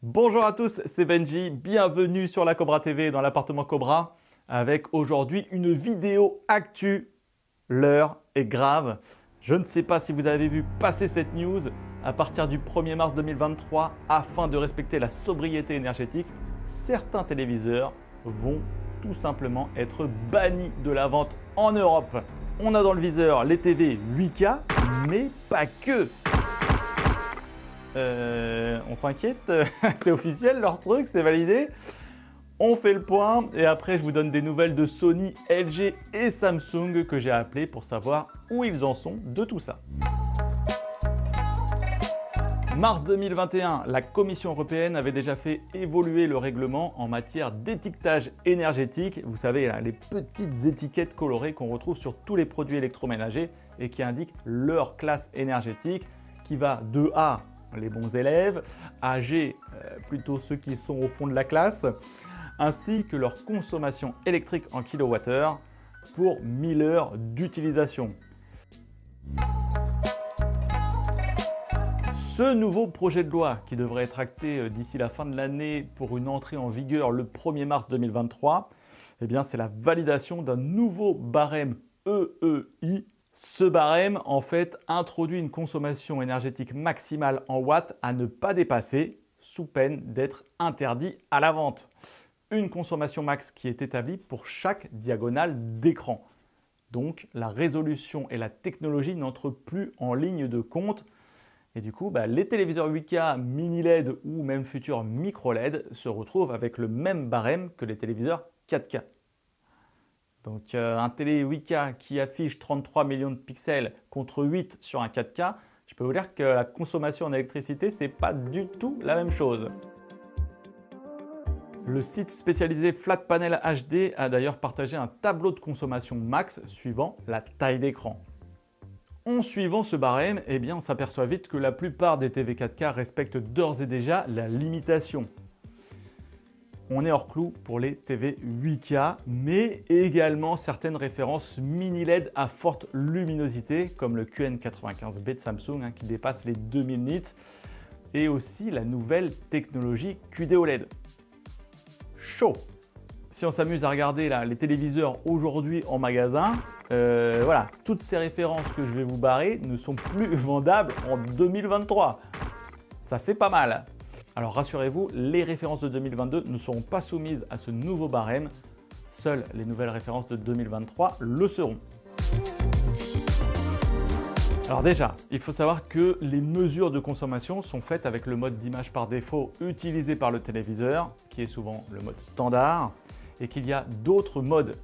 Bonjour à tous, c'est Benji, bienvenue sur la Cobra TV dans l'appartement Cobra avec aujourd'hui une vidéo actu. L'heure est grave. Je ne sais pas si vous avez vu passer cette news. À partir du 1er mars 2023, afin de respecter la sobriété énergétique, certains téléviseurs vont tout simplement être bannis de la vente en Europe. On a dans le viseur les TV 8K, mais pas que. On s'inquiète, c'est officiel leur truc, c'est validé. On fait le point et après je vous donne des nouvelles de Sony, LG et Samsung que j'ai appelé pour savoir où ils en sont de tout ça. Mars 2021, la Commission européenne avait déjà fait évoluer le règlement en matière d'étiquetage énergétique. Vous savez, là, les petites étiquettes colorées qu'on retrouve sur tous les produits électroménagers et qui indiquent leur classe énergétique qui va de A, les bons élèves, à G, plutôt ceux qui sont au fond de la classe, ainsi que leur consommation électrique en kWh pour 1000 heures d'utilisation. Ce nouveau projet de loi, qui devrait être acté d'ici la fin de l'année pour une entrée en vigueur le 1er mars 2023, eh bien, c'est la validation d'un nouveau barème EEI. Ce barème, en fait, introduit une consommation énergétique maximale en watts à ne pas dépasser, sous peine d'être interdit à la vente. Une consommation max qui est établie pour chaque diagonale d'écran. Donc, la résolution et la technologie n'entrent plus en ligne de compte. Et du coup, les téléviseurs 8K mini LED ou même futurs micro LED se retrouvent avec le même barème que les téléviseurs 4K. Donc un télé 8K qui affiche 33 millions de pixels contre 8 sur un 4K, je peux vous dire que la consommation en électricité, c'est pas du tout la même chose. Le site spécialisé Flat Panel HD a d'ailleurs partagé un tableau de consommation max suivant la taille d'écran. En suivant ce barème, eh bien, on s'aperçoit vite que la plupart des TV 4K respectent d'ores et déjà la limitation. On est hors clou pour les TV 8K, mais également certaines références mini LED à forte luminosité, comme le QN95B de Samsung qui dépasse les 2000 nits, et aussi la nouvelle technologie QD-OLED. Chaud! Si on s'amuse à regarder là, les téléviseurs aujourd'hui en magasin, voilà, toutes ces références que je vais vous barrer ne sont plus vendables en 2023. Ça fait pas mal. Alors rassurez-vous, les références de 2022 ne seront pas soumises à ce nouveau barème. Seules les nouvelles références de 2023 le seront. Alors déjà, il faut savoir que les mesures de consommation sont faites avec le mode d'image par défaut utilisé par le téléviseur, qui est souvent le mode standard, et qu'il y a d'autres modes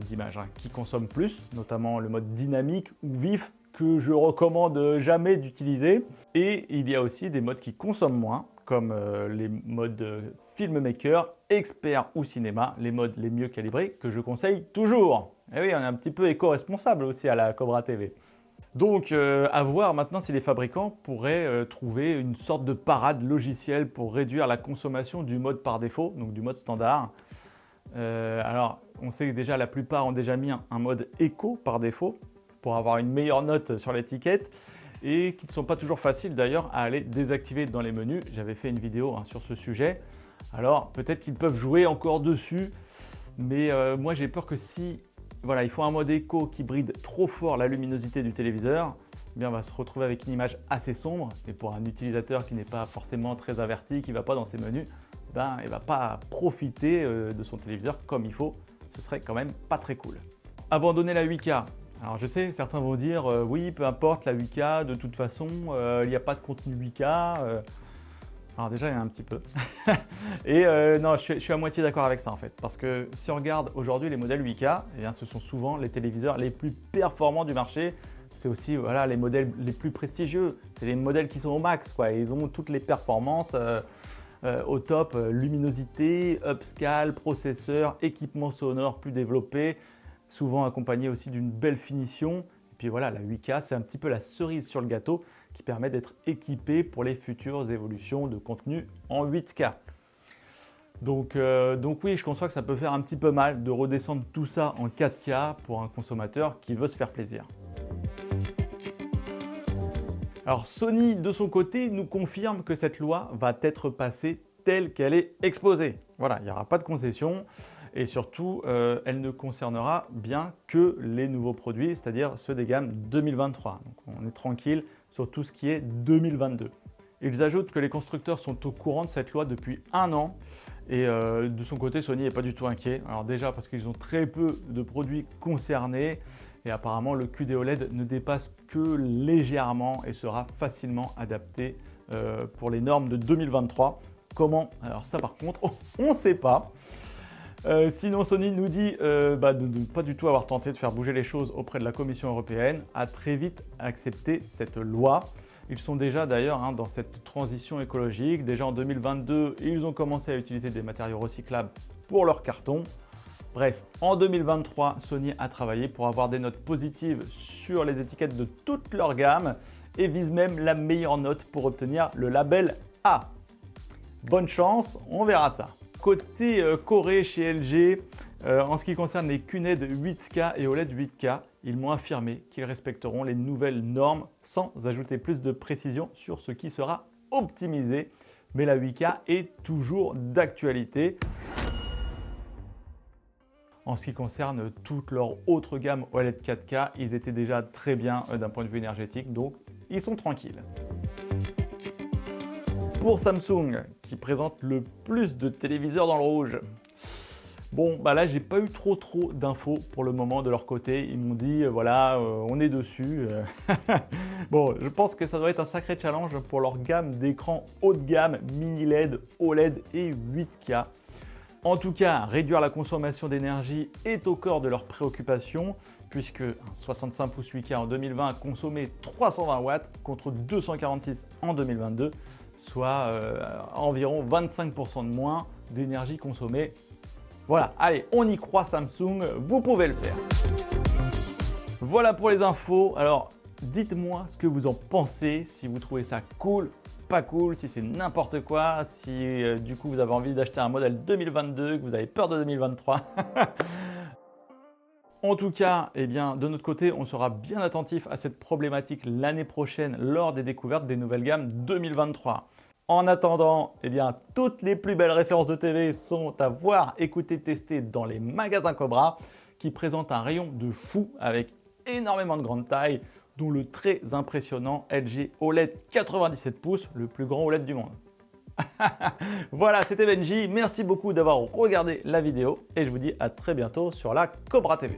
d'image qui consomment plus, notamment le mode dynamique ou vif, que je recommande jamais d'utiliser. Et il y a aussi des modes qui consomment moins, comme les modes filmmaker, expert ou cinéma, les modes les mieux calibrés que je conseille toujours. Et oui, on est un petit peu éco-responsable aussi à la Cobra TV. Donc à voir maintenant si les fabricants pourraient trouver une sorte de parade logicielle pour réduire la consommation du mode par défaut, donc du mode standard. Alors on sait que déjà la plupart ont déjà mis un mode éco par défaut pour avoir une meilleure note sur l'étiquette et qui ne sont pas toujours faciles d'ailleurs à aller désactiver dans les menus. J'avais fait une vidéo sur ce sujet. Alors peut-être qu'ils peuvent jouer encore dessus, mais moi j'ai peur que si voilà, il faut un mode éco qui bride trop fort la luminosité du téléviseur, eh bien on va se retrouver avec une image assez sombre et pour un utilisateur qui n'est pas forcément très averti, qui ne va pas dans ses menus, il ne va pas profiter de son téléviseur comme il faut. Ce serait quand même pas très cool. Abandonner la 8K. Alors je sais, certains vont dire oui, peu importe la 8K, de toute façon, il n'y a pas de contenu 8K. Alors déjà, il y en a un petit peu. Et non, je suis à moitié d'accord avec ça en fait. Parce que si on regarde aujourd'hui les modèles 8K, eh bien, ce sont souvent les téléviseurs les plus performants du marché. C'est aussi voilà, les modèles les plus prestigieux. C'est les modèles qui sont au max, quoi. Ils ont toutes les performances au top. Luminosité, upscale, processeur, équipement sonore plus développé. Souvent accompagné aussi d'une belle finition. Et puis voilà, la 8K, c'est un petit peu la cerise sur le gâteau qui permet d'être équipé pour les futures évolutions de contenu en 8K. Donc oui, je conçois que ça peut faire un petit peu mal de redescendre tout ça en 4K pour un consommateur qui veut se faire plaisir. Alors Sony, de son côté, nous confirme que cette loi va être passée telle qu'elle est exposée. Voilà, il n'y aura pas de concession et surtout, elle ne concernera bien que les nouveaux produits, c'est-à-dire ceux des gammes 2023. Donc on est tranquille sur tout ce qui est 2022. Ils ajoutent que les constructeurs sont au courant de cette loi depuis 1 an et de son côté, Sony n'est pas du tout inquiet. Alors déjà parce qu'ils ont très peu de produits concernés et apparemment le QD-OLED ne dépasse que légèrement et sera facilement adapté pour les normes de 2023. Comment? Alors ça par contre, on ne sait pas. Sinon, Sony nous dit de ne pas du tout avoir tenté de faire bouger les choses auprès de la Commission européenne, a très vite accepté cette loi. Ils sont déjà d'ailleurs dans cette transition écologique. Déjà en 2022, ils ont commencé à utiliser des matériaux recyclables pour leurs cartons. Bref, en 2023, Sony a travaillé pour avoir des notes positives sur les étiquettes de toute leur gamme et vise même la meilleure note pour obtenir le label A. Bonne chance, on verra ça. Côté Corée chez LG, en ce qui concerne les QNED 8K et OLED 8K, ils m'ont affirmé qu'ils respecteront les nouvelles normes sans ajouter plus de précision sur ce qui sera optimisé. Mais la 8K est toujours d'actualité. En ce qui concerne toute leur autre gamme OLED 4K, ils étaient déjà très bien d'un point de vue énergétique, donc ils sont tranquilles. Pour Samsung, qui présente le plus de téléviseurs dans le rouge. Bon, là, j'ai pas eu trop d'infos pour le moment de leur côté. Ils m'ont dit, voilà, on est dessus. Bon, je pense que ça doit être un sacré challenge pour leur gamme d'écrans haut de gamme, mini LED, OLED et 8K. En tout cas, réduire la consommation d'énergie est au cœur de leurs préoccupations, puisque un 65 pouces 8K en 2020 consommait 320 watts contre 246 en 2022, soit environ 25% de moins d'énergie consommée. Voilà, allez, on y croit Samsung, vous pouvez le faire. Voilà pour les infos. Alors, dites-moi ce que vous en pensez, si vous trouvez ça cool, pas cool, si c'est n'importe quoi, si du coup vous avez envie d'acheter un modèle 2022, que vous avez peur de 2023. En tout cas, de notre côté, on sera bien attentif à cette problématique l'année prochaine lors des découvertes des nouvelles gammes 2023. En attendant, toutes les plus belles références de TV sont à voir, écouter, tester dans les magasins Cobra qui présentent un rayon de fou avec énormément de grande taille, dont le très impressionnant LG OLED 97 pouces, le plus grand OLED du monde. Voilà, c'était Benji. Merci beaucoup d'avoir regardé la vidéo et je vous dis à très bientôt sur la Cobra TV.